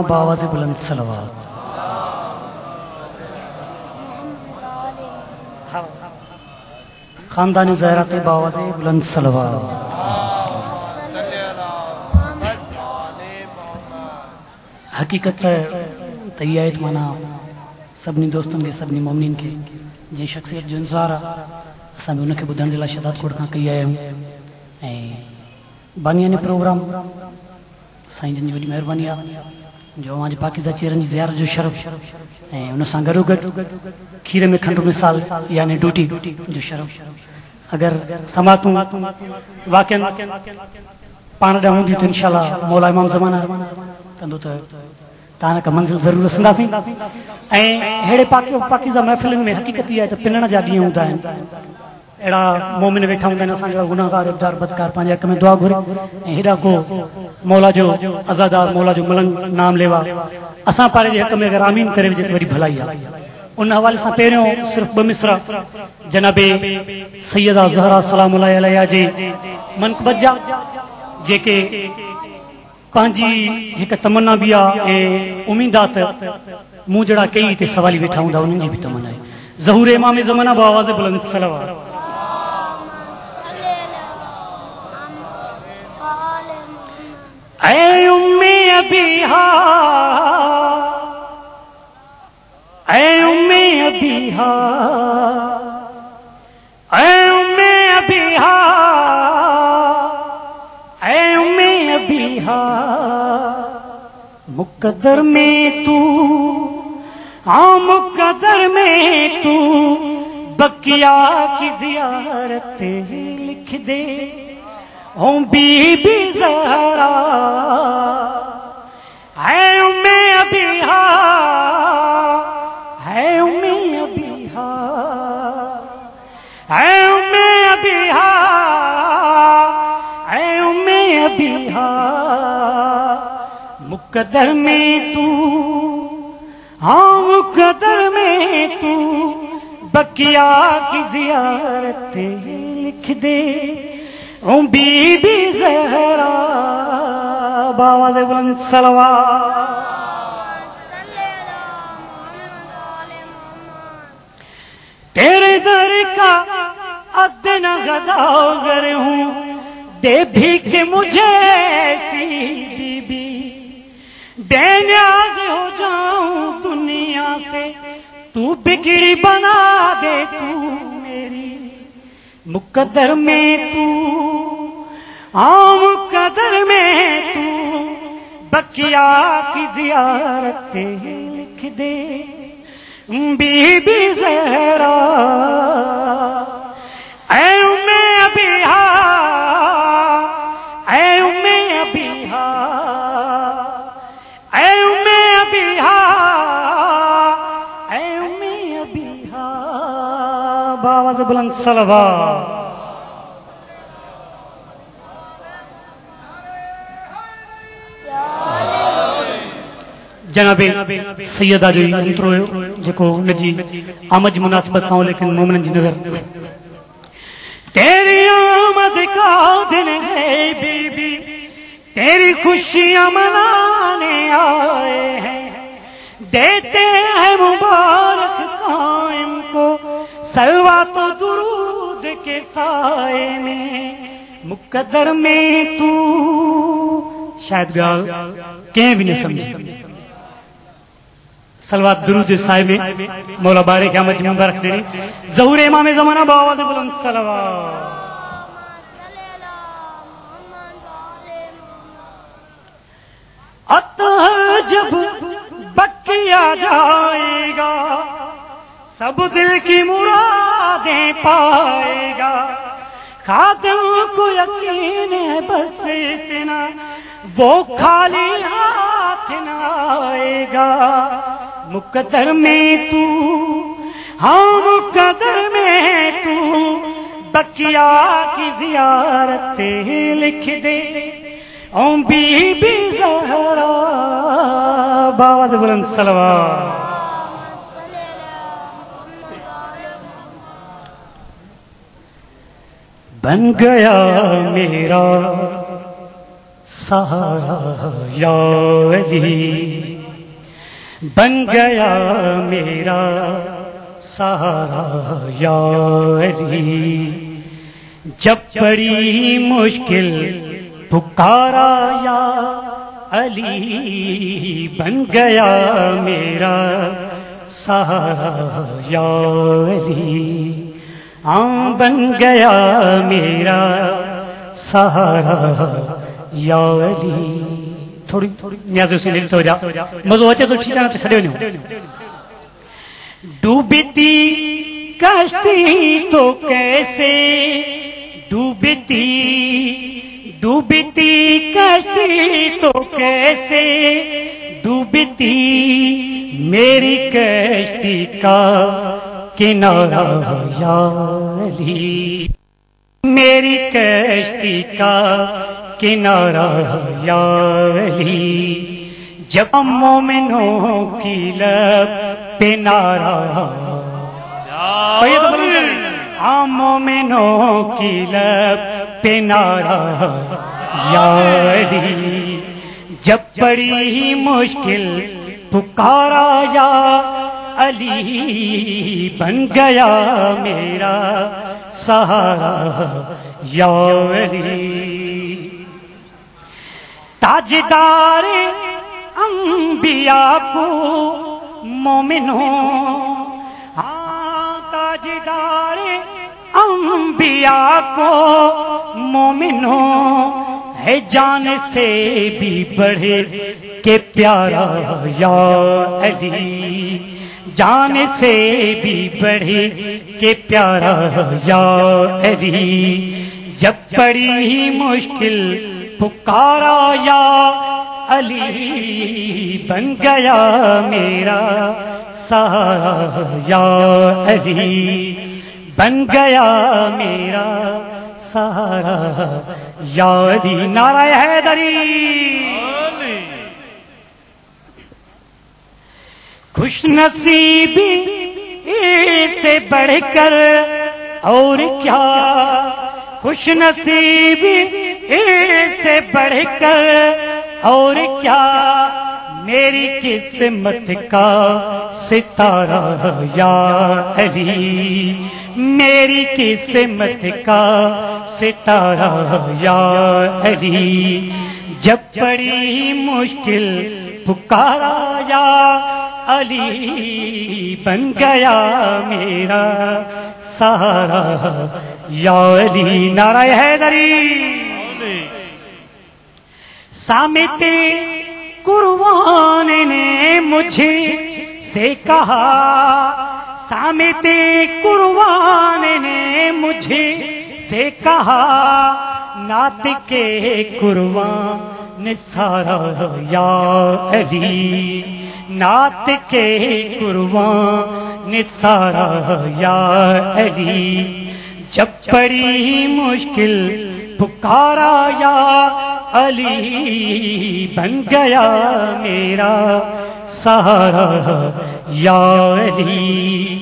باواز بلند صلوات. خاندان زہرات باواز بلند صلوات. حقیقت تیہ مانا سبنی دوستن کے سبنی مومنین کے جی شخصیت جو انظار اساں ان کے بدھن لا شداد کوٹ کھان کئی آیا ہوں بانیاں نے پروگرام سائیں جن وڈی مہربانی جو وہاں پاکیزہ چیرن جی زیارت جو شرف ان سان گھرو گھر کھیرے میں کھنڈ مثال یعنی ڈوٹی جو شرف اگر سماعتوں واقع پان ڈا ہوں تو انشاءاللہ مولا امام زمانہ کندو تو تانا کا منزل ضرور رسندا سی ہیڑے پاکیزہ محفل میں حقیقت یہ ہے تو پنن جا ڈی ہوندا ہے اڑا مومن ویٹھا ہوندا اساں جا گناہگار ابدار بدکار پانجے حق میں دعا گھرے ہیڈا کو مولا جو عزادار مولا جو ملنگ نام لیوا اساں پارے جے حق میں اگر آمین کرے وجے وری بھلائی ہے ان حوالے سے پہریوں صرف بمصرا جناب سیدہ زہرا سلام اللہ علیہ جی منقبت جا جے کے پانجی ایک تمنا بھی امیدات منہ جڑا کئی تے سوالی بیٹھا ہوں انہوں جی بھی تمنا ہے ظہور امام زمانہ باواز بلند صلوات. اے امی ابیہا اے امی ابیہا اے امی ابیہا اے امی ابیہا مقدر میں تو مقدر میں تو بقیہ کی زیارت لکھ دے ہوں بی بی زہرا ہے امی ابیہا ہے امی ابیہا ہے امی ابیہا ہے امی ابیہا مقدر میں تو مقدر میں تو بقیہ کی زیارت لکھ دے بی بی زہرا باواز بلند صلوات. تیرے در کا ادنا غداگر ہوں دے بھی کہ مجھے ایسی بی بی بے نیاز ہو جاؤں دنیا سے تو بگڑی بنا دے تو میری مقدر میں تو مقدر میں تو بقیہ کی زیارت لکھ دے بی بی زہرا اے امی ابیہا اے امی ابیہا اے امی ابیہا اے امی ابیہا باواز بلند صلوات. جناب سیدہ جو انترو جکو نجی آمد مناسبت ساؤں لیکن مومن جی نظر تیری آمد کا دن ہے بی بی تیری خوشیاں منانے آئے ہیں دیتے ہیں مبارک قائم کو صلوات و درود کے سائے میں مقدر میں تو شاید گال کہیں بھی نہیں سمجھے صلوات درود سائے میں مولا بارے کے آمد مبارک دینی ظہور امام زمانہ باواز بلند صلوات. اطہر جب بقیہ جائے گا سب دل کی مرادیں پائے گا خادم کو یقین ہے بس اتنا وہ خالی ہاتھ نہ آئے گا مقدر میں تو مقدر میں تو بقیہ کی زیارت لکھ دے بی بی زہرا باواز بلند صلوات. بن گیا میرا سہارا یا علی بن گیا میرا سہارا یا علی جب بڑی مشکل پکارا یا علی بن گیا میرا سہارا یا علی بن گیا میرا سہارا یا علی تھوڑی نیاز سے لیتے ہو جا مزو ہوتے تو ٹھیک ہے نا سڑے نہیں ڈوبتی کشتی تو کیسے ڈوبتی کشتی تو کیسے ڈوبتی میری کشتی کا کنارہ یا علی میری کشتی کا کنارہ یا علی جب مومنوں کی لب پہ نعرہ مومنوں کی لب پہ نعرہ یا علی جب بڑی مشکل پکارا یا علی بن گیا میرا سہارا یا علی تاجدار انبیاء کو مومنوں تاجدار انبیاء کو مومنوں ہے جان سے بھی بڑھے کہ پیارا یا علی جان سے بھی بڑھے کہ پیارا یا علی جب بڑی مشکل پکارا یا علی بن گیا میرا سہارا یا علی بن گیا میرا سہارا یا علی نعرہ حیدری خوش نصیبی سے بڑھ کر اور کیا خوش نصیبی سے بڑھ کر اور کیا میری قسمت کا ستارہ یا علی میری قسمت کا ستارہ یا علی جب بڑی مشکل پکارا یا علی بن گیا میرا سہارا یا علی نعرہ حیدری سامت قربان نے مجھے سے کہا سامت قربان نے مجھے سے کہا نعت کے قربان سارا یا علی نعت کے قربان سارا یا علی جب بڑی مشکل پکارا یا علی بن گیا میرا سہارا یا علی